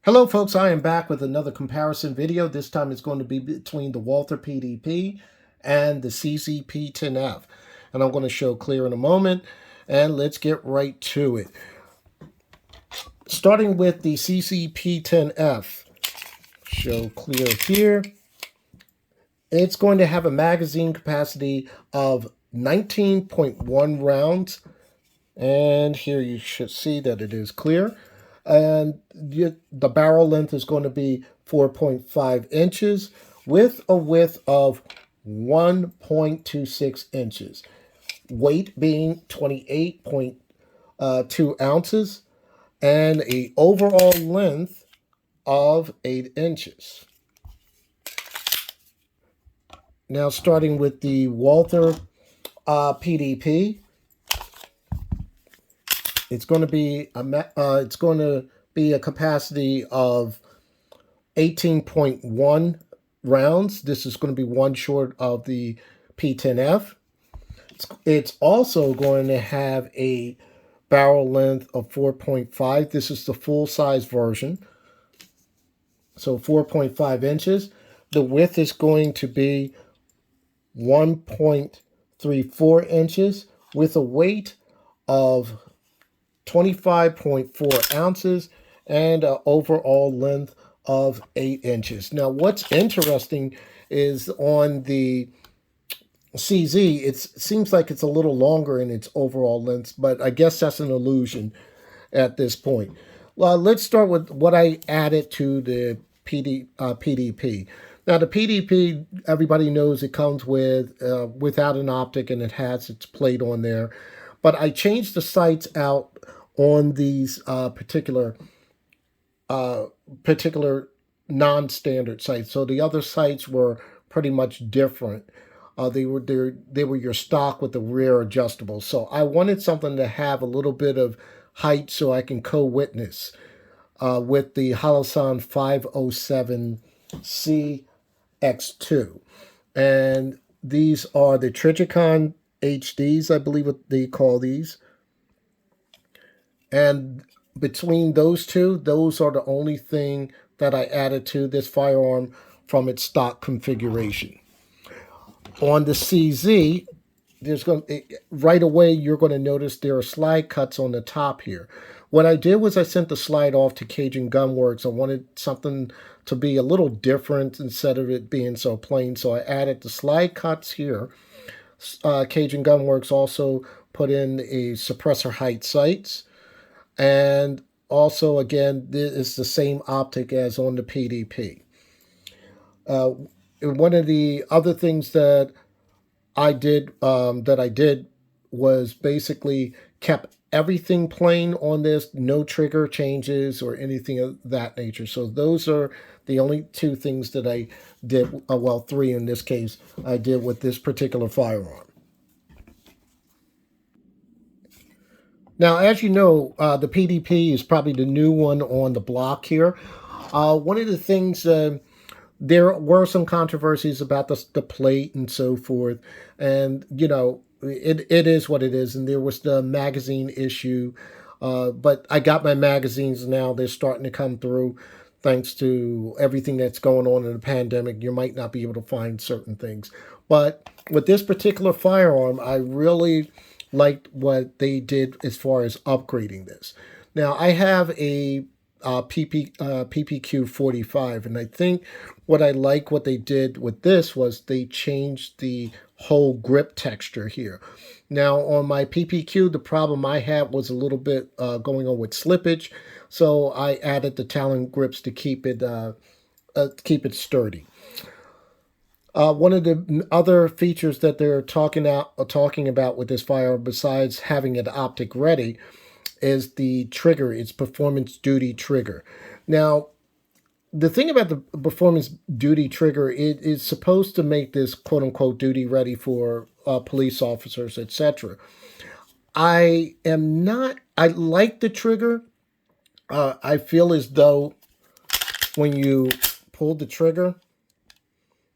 Hello folks, I am back with another comparison video. This time it's going to be between the Walther PDP and the CZ P-10F. And I'm going to show clear in a moment, and let's get right to it. Starting with the CZ P-10F, show clear here. It's going to have a magazine capacity of 19.1 rounds. And here you should see that it is clear. And the barrel length is going to be 4.5 inches with a width of 1.26 inches. Weight being 28.2 ounces and an overall length of 8 inches. Now starting with the Walther PDP, it's going to be a capacity of 18.1 rounds. This is going to be one short of the P-10F. It's also going to have a barrel length of 4.5. This is the full size version. So 4.5 inches. The width is going to be 1.34 inches with a weight of 25.4 ounces and an overall length of 8 inches. Now, what's interesting is on the CZ, it seems like it's a little longer in its overall length, but I guess that's an illusion at this point. Well, let's start with what I added to the PDP. Now, the PDP, everybody knows it comes with without an optic, and it has its plate on there. But I changed the sights out on these particular non-standard sights. So the other sights were pretty much different. They were your stock with the rear adjustable. So I wanted something to have a little bit of height so I can co-witness with the Holosun 507C X2. And these are the Trigicon HDs, I believe what they call these. And between those two, those are the only thing that I added to this firearm from its stock configuration. On the CZ, right away you're going to notice there are slide cuts on the top here. What I did was I sent the slide off to Cajun Gunworks. I wanted something to be a little different instead of it being so plain, so I added the slide cuts here. Cajun Gunworks also put in a suppressor height sights, and also again this is the same optic as on the PDP. One of the other things that I did was basically kept everything plain on this, no trigger changes or anything of that nature. So those are the only two things that I did, well, three in this case, I did with this particular firearm. Now, as you know, the PDP is probably the new one on the block here. One of the things, there were some controversies about the plate and so forth, and you know, it is what it is. And there was the magazine issue, but I got my magazines now. They're starting to come through. Thanks to everything that's going on in the pandemic, you might not be able to find certain things. But with this particular firearm, I really liked what they did as far as upgrading this. Now, I have a PPQ 45, and I think what they did with this was they changed the whole grip texture here. Now on my PPQ, the problem I had was a little bit going on with slippage, so I added the Talon grips to keep it sturdy. One of the other features that they're talking about with this firearm, besides having it optic ready, is the trigger. It's performance duty trigger. Now, the thing about the performance duty trigger, it is supposed to make this quote unquote duty ready for police officers, etc. I like the trigger. I feel as though when you pull the trigger,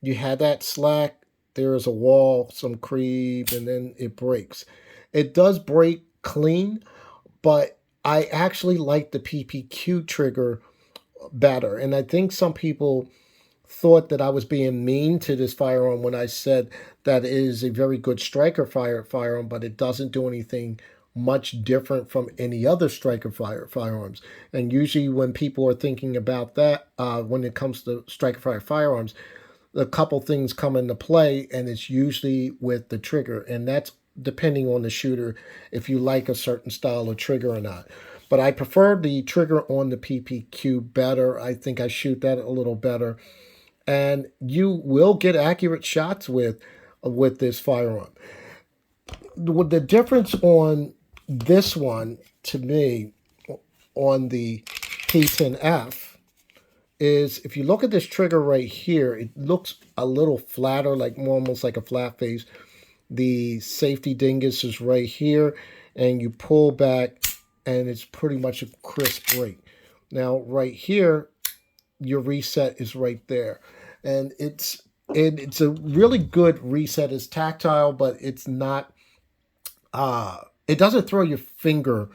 you had that slack, there is a wall, some creep, and then it breaks. It does break clean, but I actually like the PPQ trigger better. And I think some people thought that I was being mean to this firearm when I said that it is a very good striker firearm, but it doesn't do anything much different from any other striker firearms. And usually, when people are thinking about that, when it comes to striker firearms, a couple things come into play, and it's usually with the trigger, and that's depending on the shooter if you like a certain style of trigger or not. But I prefer the trigger on the PPQ better. I think I shoot that a little better, and you will get accurate shots with this firearm. The difference on this one to me on the P-10F is if you look at this trigger right here, it looks a little flatter, like almost like a flat face. The safety dingus is right here, and you pull back, and it's pretty much a crisp break. Now, right here, your reset is right there, and it's a really good reset. It's tactile, but it's not. It doesn't throw your finger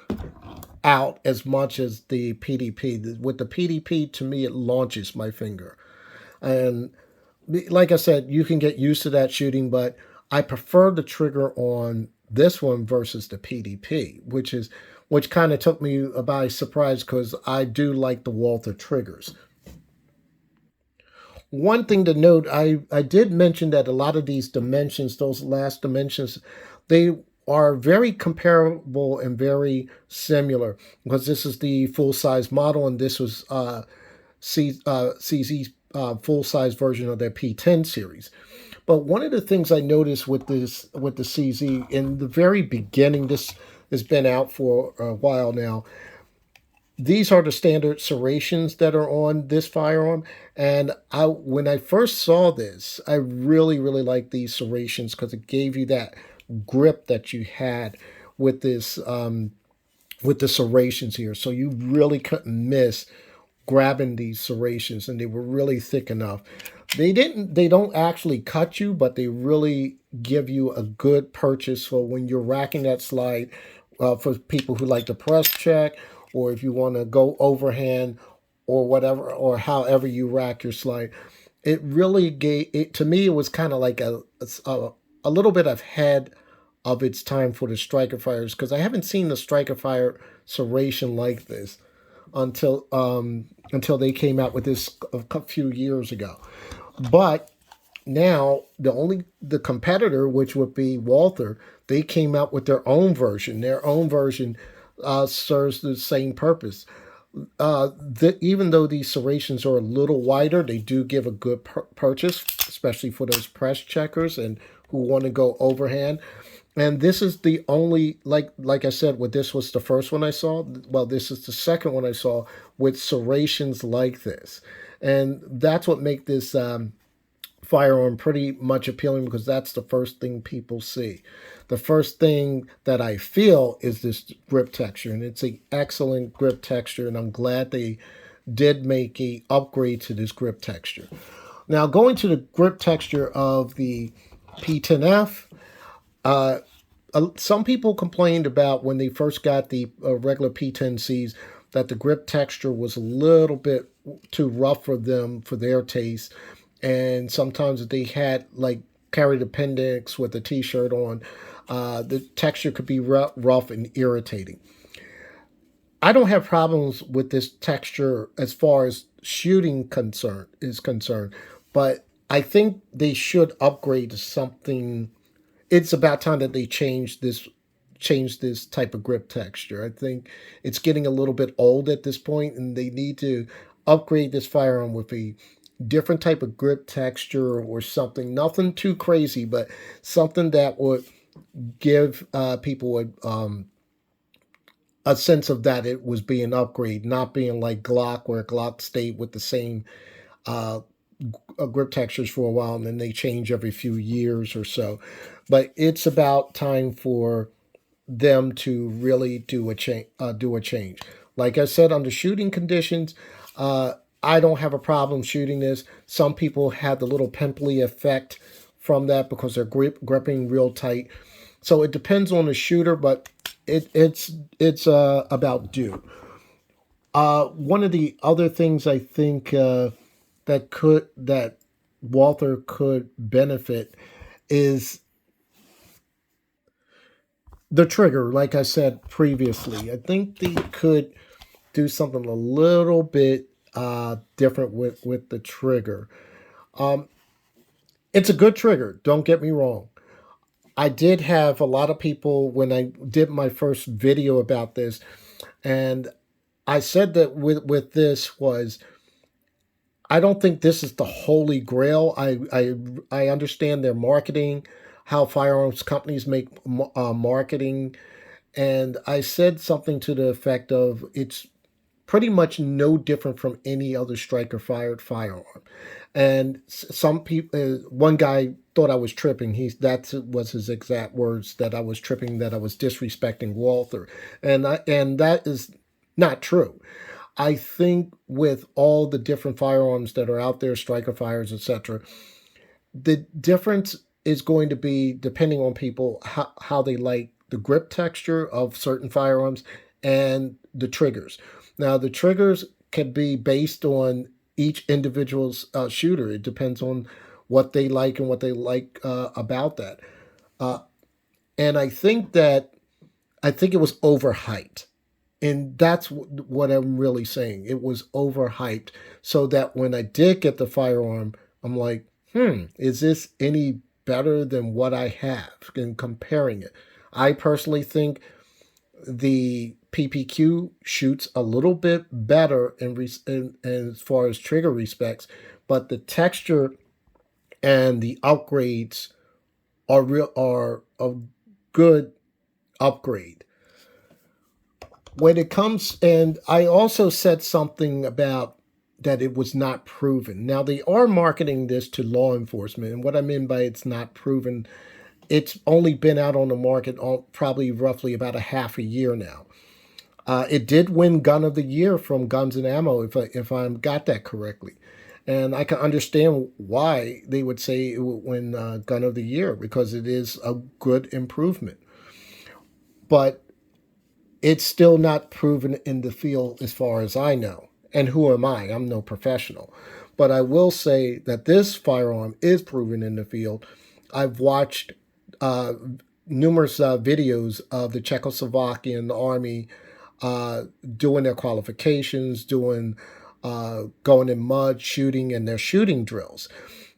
out as much as the PDP. With the PDP, to me, it launches my finger, and like I said, you can get used to that shooting, but I prefer the trigger on this one versus the PDP, which kind of took me by surprise because I do like the Walther triggers. One thing to note, I did mention that a lot of these dimensions, those last dimensions, they are very comparable and very similar because this is the full size model and this was CZ's full size version of their P10 series. But one of the things I noticed with the CZ in the very beginning, this has been out for a while now. These are the standard serrations that are on this firearm, and when I first saw this, I really liked these serrations because it gave you that grip that you had with this with the serrations here. So you really couldn't miss grabbing these serrations, and they were really thick enough. They don't actually cut you, but they really give you a good purchase for when you're racking that slide, for people who like to press check, or if you want to go overhand or whatever, or however you rack your slide. It really gave it to me. It was kind of like a little bit ahead of its time for the striker fires because I haven't seen the striker fire serration like this until they came out with this a few years ago. But now the competitor, which would be Walther, they came out with their own version. Their own version serves the same purpose. Even though these serrations are a little wider, they do give a good purchase, especially for those press checkers and who want to go overhand. And this is the only, like I said, this was the first one I saw. Well, this is the second one I saw with serrations like this, and that's what makes this firearm pretty much appealing because that's the first thing people see. The first thing that I feel is this grip texture, and it's an excellent grip texture, and I'm glad they did make a upgrade to this grip texture. Now, going to the grip texture of the P-10F, some people complained about when they first got the regular P-10Cs that the grip texture was a little bit too rough for them, for their taste, and sometimes they had like carried appendix with a t-shirt on, the texture could be rough and irritating. I don't have problems with this texture as far as shooting is concerned, but I think they should upgrade to something. It's about time that they change this type of grip texture. I think it's getting a little bit old at this point, and they need to upgrade this firearm with a different type of grip texture or something. Nothing too crazy, but something that would give people a sense of that it was being upgraded, not being like Glock, where Glock stayed with the same uh, grip textures for a while and then they change every few years or so. But it's about time for them to really do a change. Like I said, under shooting conditions, I don't have a problem shooting this. Some people have the little pimply effect from that because they're gripping real tight. So it depends on the shooter, but it's about due. One of the other things I think that Walther could benefit is the trigger. Like I said previously, I think they could do something a little bit different with the trigger. Um, it's a good trigger. Don't get me wrong. I did have a lot of people when I did my first video about this, and I said that with this was I don't think this is the holy grail. I understand their marketing, how firearms companies make marketing, and I said something to the effect of it's pretty much no different from any other striker fired firearm. And some people, one guy thought I was tripping. That was his exact words, that I was tripping, that I was disrespecting Walther, and that is not true. I think with all the different firearms that are out there, striker fires, etc., the difference is going to be depending on people how they like the grip texture of certain firearms and the triggers. Now, the triggers can be based on each individual's shooter. It depends on what they like and what they like about that. Uh, and I think it was overhyped. And that's what I'm really saying. It was overhyped so that when I did get the firearm, I'm like, is this any better than what I have? And comparing it, I personally think the PPQ shoots a little bit better in as far as trigger respects, but the texture and the upgrades are a good upgrade. When it comes, and I also said something about that it was not proven. Now they are marketing this to law enforcement, and what I mean by it's not proven, it's only been out on the market probably roughly about a half a year now. It did win Gun of the Year from Guns and Ammo, if I got that correctly, and I can understand why they would say it would win Gun of the Year because it is a good improvement. But it's still not proven in the field as far as I know. And who am I? I'm no professional. But I will say that this firearm is proven in the field. I've watched uh, numerous videos of the Czechoslovakian army doing their qualifications, doing going in mud shooting and their shooting drills.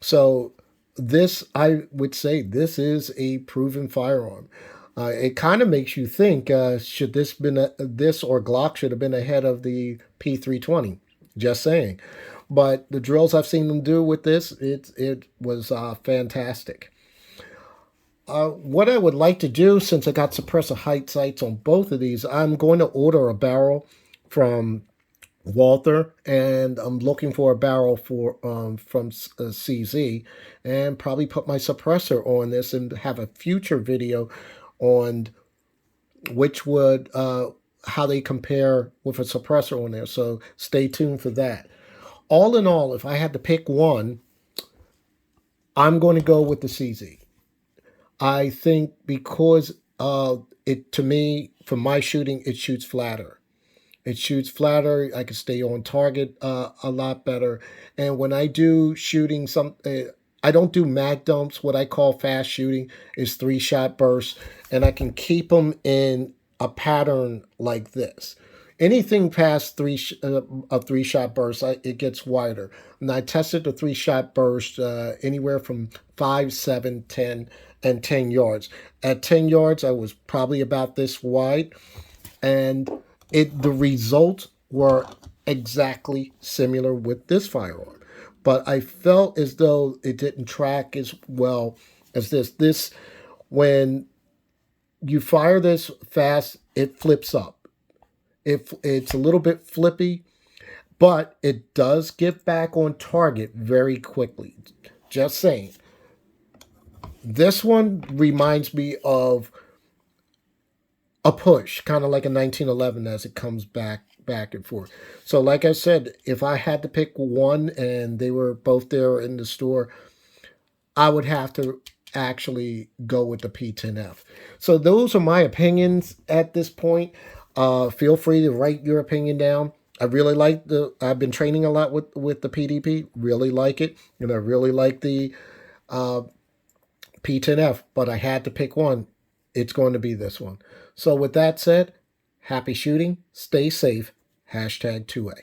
So this, I would say, this is a proven firearm. It kind of makes you think: should this or Glock should have been ahead of the P320? Just saying. But the drills I've seen them do with this, it was fantastic. What I would like to do, since I got suppressor height sights on both of these, I'm going to order a barrel from Walther, and I'm looking for a barrel from CZ, and probably put my suppressor on this and have a future video on which would how they compare with a suppressor on there. So stay tuned for that. All in all, if I had to pick one, I'm going to go with the CZ. I think because it to me, for my shooting, it shoots flatter. It shoots flatter. I can stay on target a lot better. And when I do shooting, I don't do mag dumps. What I call fast shooting is 3-shot bursts, and I can keep them in a pattern like this. Anything past a 3-shot burst, it gets wider. And I tested the 3-shot burst anywhere from 5, 7, 10, and 10 yards. At 10 yards, I was probably about this wide, and the results were exactly similar with this firearm. But I felt as though it didn't track as well as this. This, when you fire this fast, it flips up. It's a little bit flippy, but it does get back on target very quickly. Just saying. This one reminds me of a push, kind of like a 1911 as it comes back and forth. So like I said, if I had to pick one and they were both there in the store, I would have to actually go with the P-10F. So those are my opinions at this point. Feel free to write your opinion down. I really like I've been training a lot with the PDP, really like it. And I really like the uh, P-10F, but I had to pick one. It's going to be this one. So with that said, happy shooting, stay safe, hashtag 2A.